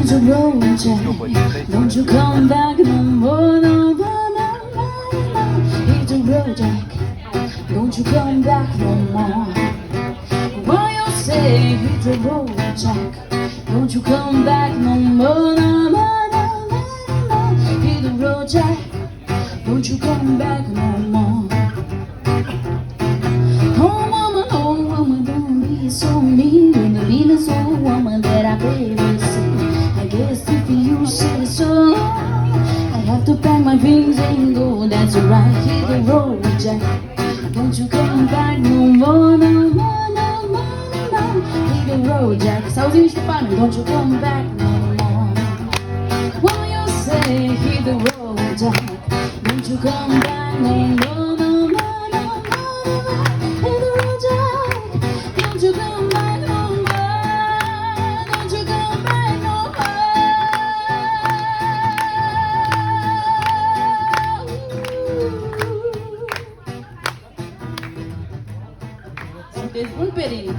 Hit the road, Jack. Don't you come back no more, no more, no more. Hit the road, Jack. Don't you come back no more. What you say? Hit the road, Jack. Don't you come back no more, no more, no more. Hit the road, Jack. Don't you come back no more. Oh woman, don't be so mean. When the meanest old woman that I've ever seen. I guess if you say so, I have to pack my things and go. That's right, hit the road, Jack. Don't you come back no more, no more, no more, no more. Hit the road, Jack. S-auzi niște bani. Don't you come back no more. What you say, hit the road, Jack. Don't you come back no more, no more, no more, no more. Hit the road, Jack. Don't you come back no more. Don't you come back no more. Sunteți bun, Perin?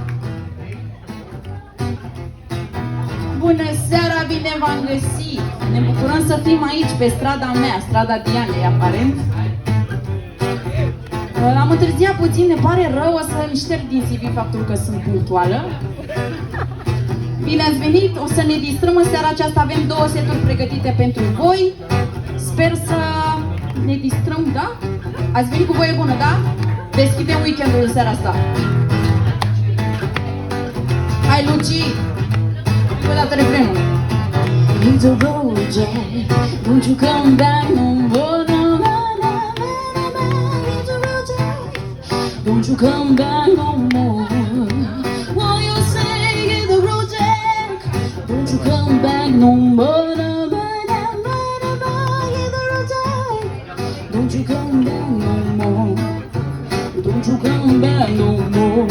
Bună seara, bine v-am găsit! Ne bucurăm să fim aici, pe strada mea, strada Dianei, aparent. Am întârziat puțin, ne pare rău, o să-mi șterg din CV faptul că sunt punctuală. Bine ați venit, o să ne distrăm în seara aceasta, avem 2 seturi pregătite pentru voi. Sper să ne distrăm, da? Ați venit cu voie bună, da? Deschidem weekendul în seara asta. Hai, Luci! Vă dată refrenul. Hit the road, Jack. Don't you come back no more, no more, no more, no more. Hit the road, Jack. Don't you come back no more. What you say, hit the road, Jack. Don't you come back no more, no more, no more, no more. Hit the road, Jack. Don't you come back no more. Don't you come back no more.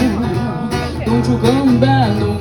Don't you come back no more.